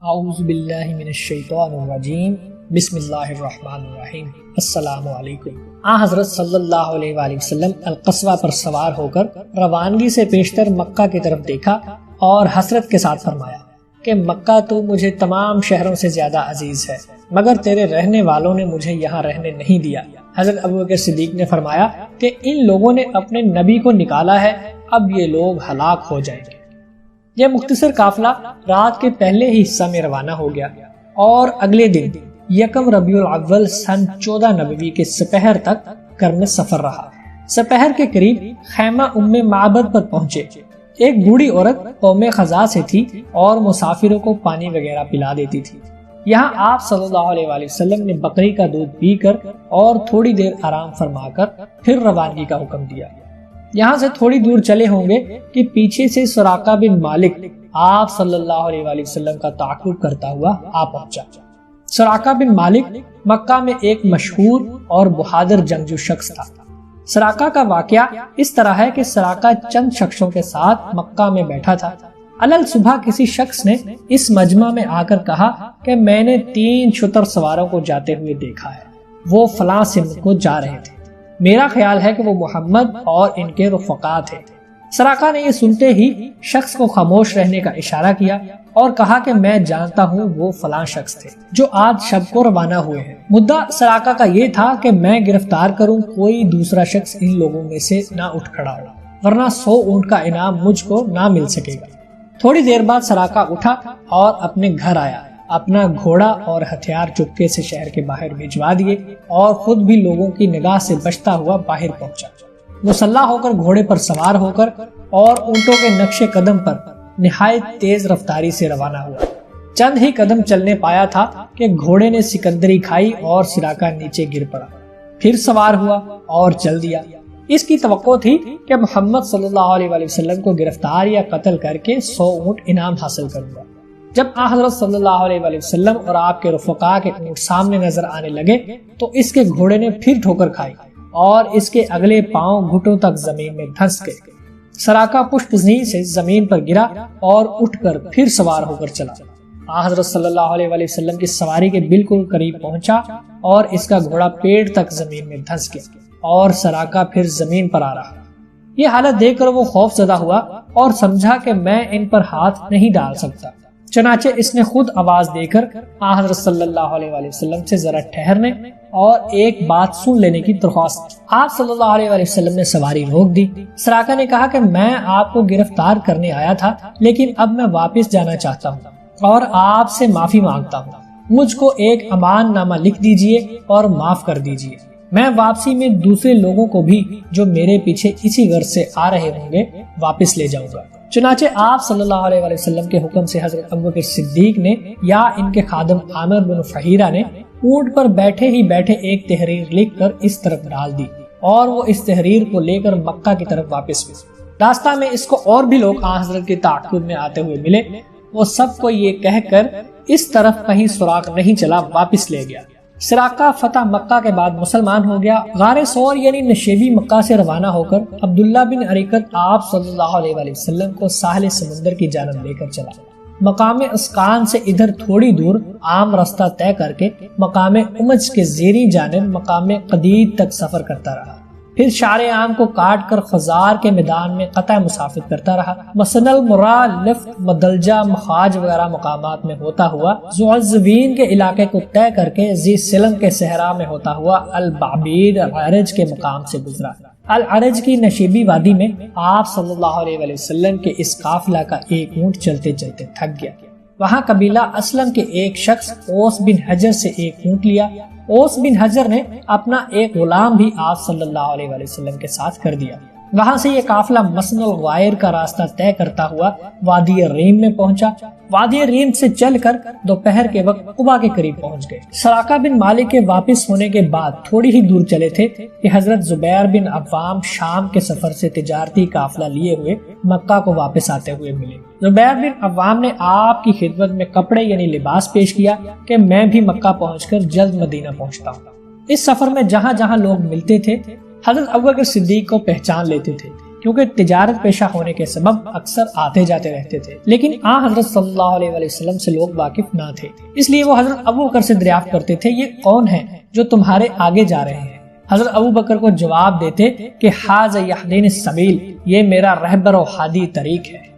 اعوذ باللہ من الشیطان الرجیم بسم اللہ الرحمن الرحیم السلام علیکم۔ حضرت صلی اللہ علیہ وآلہ وسلم القصوہ پر سوار ہو کر روانگی سے پیشتر مکہ کی طرف دیکھا اور حسرت کے ساتھ فرمایا کہ مکہ تو مجھے تمام شہروں سے زیادہ عزیز ہے، مگر تیرے رہنے والوں نے مجھے یہاں رہنے نہیں دیا۔ حضرت ابوبکر صدیق نے فرمایا کہ ان لوگوں نے اپنے نبی کو نکالا ہے، اب یہ لوگ ہلاک ہو جائیں گے۔ یہ مختصر قافلہ رات کے پہلے ہی حصہ میں روانہ ہو گیا اور اگلے دن یکم ربیع الاول سن 14 نبوی کے سپہر تک کرم سفر رہا۔ سپہر کے قریب خیمہ ام معبد پر پہنچے۔ ایک بوڑھی عورت قوم خزاع سے تھی اور مسافروں کو پانی وغیرہ پلا دیتی تھی۔ یہاں آپ صلی اللہ علیہ وآلہ وسلم نے بکری کا دودھ پی کر اور تھوڑی دیر آرام فرما کر پھر روانگی کا حکم دیا۔ یہاں سے تھوڑی دور چلے ہوں گے کہ پیچھے سے سراقہ بن مالک آپ صلی اللہ علیہ وآلہ وسلم کا تعاقب کرتا ہوا آ پہنچا۔ سراقہ بن مالک مکہ میں ایک مشہور اور بہادر جنگجو شخص تھا۔ سراقہ کا واقعہ اس طرح ہے کہ سراقہ چند شخصوں کے ساتھ مکہ میں بیٹھا تھا۔ علل صبح کسی شخص نے اس مجمع میں آ کر کہا کہ میں نے 3 شتر سواروں کو جاتے ہوئے دیکھا ہے، وہ فلاں سمت کو جا رہے تھے، میرا خیال ہے کہ وہ محمد اور ان کے رفقا تھے۔ سراقہ نے یہ سنتے ہی شخص کو خاموش رہنے کا اشارہ کیا اور کہا کہ میں جانتا ہوں وہ فلاں شخص تھے جو آج شب کو روانہ ہوئے ہیں۔ مدعا سراقہ کا یہ تھا کہ میں گرفتار کروں کوئی دوسرا شخص ان لوگوں میں سے نہ اٹھ کھڑا ہو، ورنہ 100 اونٹ کا انعام مجھ کو نہ مل سکے گا۔ تھوڑی دیر بعد سراقہ اٹھا اور اپنے گھر آیا، اپنا گھوڑا اور ہتھیار چپکے سے شہر کے باہر بھجوا دیے اور خود بھی لوگوں کی نگاہ سے بچتا ہوا باہر پہنچا۔ مسلح ہو کر گھوڑے پر سوار ہو کر اور اونٹوں کے نقش قدم پر نہایت تیز رفتاری سے روانہ ہوا۔ چند ہی قدم چلنے پایا تھا کہ گھوڑے نے سکندری کھائی اور سراقہ نیچے گر پڑا، پھر سوار ہوا اور چل دیا۔ اس کی توقع تھی کہ محمد صلی اللہ علیہ وآلہ وسلم کو گرفتار یا قتل کر کے 100 اونٹ انعام حاصل کروں گا۔ جب حضرت صلی اللہ علیہ وآلہ وسلم اور آپ کے رفقا کے اونٹ سامنے نظر آنے لگے تو اس کے گھوڑے نے پھر ٹھوکر کھائی اور اس کے اگلے پاؤں گھٹوں تک زمین میں دھنس گئے۔ سراقہ پشت زین سے زمین پر گرا اور اٹھ کر پھر سوار ہو کر چلا۔ حضرت صلی اللہ علیہ وآلہ وسلم کی سواری کے بالکل قریب پہنچا اور اس کا گھوڑا پیڑ تک زمین میں دھنس گیا اور سراقہ پھر زمین پر آ رہا۔ یہ حالت دیکھ کر وہ خوف زدہ ہوا اور سمجھا کہ میں ان پر ہاتھ نہیں ڈال سکتا، چنانچہ اس نے خود آواز دے کر حضرت صلی اللہ علیہ وآلہ وسلم سے ذرا ٹھہرنے اور ایک بات سن لینے کی درخواست کی۔ آپ صلی اللہ علیہ وآلہ وسلم نے سواری روک دی۔ سراقہ نے کہا کہ میں آپ کو گرفتار کرنے آیا تھا، لیکن اب میں واپس جانا چاہتا ہوں اور آپ سے معافی مانگتا ہوں۔ مجھ کو ایک امان نامہ لکھ دیجئے اور معاف کر دیجئے۔ میں واپسی میں دوسرے لوگوں کو بھی جو میرے پیچھے اسی غرض سے آ رہے ہوں گے واپس لے جاؤں گا۔ چنانچہ آپ صلی اللہ علیہ وآلہ وسلم کے حکم سے حضرت ابوبکر صدیق نے یا ان کے خادم عامر بن فہیرہ نے اونٹ پر بیٹھے ہی بیٹھے ایک تحریر لکھ کر اس طرف ڈال دی اور وہ اس تحریر کو لے کر مکہ کی طرف واپس ہوئے۔ راستہ میں اس کو اور بھی لوگ حضرت کے تعاقب میں آتے ہوئے ملے، وہ سب کو یہ کہہ کر اس طرف کہیں سراغ نہیں چلا واپس لے گیا۔ سراقہ فتح مکہ کے بعد مسلمان ہو گیا۔ غار ثور یعنی نشیبی مکہ سے روانہ ہو کر عبداللہ بن عریقت آپ صلی اللہ علیہ وآلہ وسلم کو ساحل سمندر کی جانب لے کر چلا۔ مقام اسقان سے ادھر تھوڑی دور عام راستہ طے کر کے مقام امج کے زیریں جانب مقام قدید تک سفر کرتا رہا، پھر شعر عام کو کاٹ کر خزار کے میدان میں قطع مسافت کرتا رہا۔ مسن المرا، لفت، مدلجہ، مخاج وغیرہ مقامات میں ہوتا ہوا ذوالزوین کے علاقے کو طے کر کے ذی سلم کے صحرا میں ہوتا ہوا البعبید العرج کے مقام سے گزرا۔ العرج کی نشیبی وادی میں آپ صلی اللہ علیہ وآلہ وسلم کے اس قافلہ کا ایک اونٹ چلتے چلتے تھک گیا۔ وہاں قبیلہ اسلم کے ایک شخص اوس بن حجر سے ایک اونٹ لیا۔ اوس بن حجر نے اپنا ایک غلام بھی آپ صلی اللہ علیہ وآلہ وسلم کے ساتھ کر دیا۔ وہاں سے یہ قافلہ مسن الغوائر کا راستہ طے کرتا ہوا وادی ریم میں پہنچا۔ وادی ریم سے چل کر دوپہر کے وقت قبا کے قریب پہنچ گئے۔ سراقہ بن مالک کے واپس ہونے کے بعد تھوڑی ہی دور چلے تھے کہ حضرت زبیر بن عوام شام کے سفر سے تجارتی قافلہ لیے ہوئے مکہ کو واپس آتے ہوئے ملے۔ زبیر بن عوام نے آپ کی خدمت میں کپڑے یعنی لباس پیش کیا کہ میں بھی مکہ پہنچ کر جلد مدینہ پہنچتا ہوں۔ اس سفر میں جہاں جہاں لوگ ملتے تھے حضرت ابوبکر صدیق کو پہچان لیتے تھے کیونکہ تجارت پیشہ ہونے کے سبب اکثر آتے جاتے رہتے تھے، لیکن حضرت صلی اللہ علیہ وآلہ وسلم سے لوگ واقف نہ تھے، اس لیے وہ حضرت ابو بکر سے دریافت کرتے تھے یہ کون ہے جو تمہارے آگے جا رہے ہیں؟ حضرت ابو بکر کو جواب دیتے کہ حاذ یہدین السبیل، یہ میرا رہبر و ہادی طریق ہے۔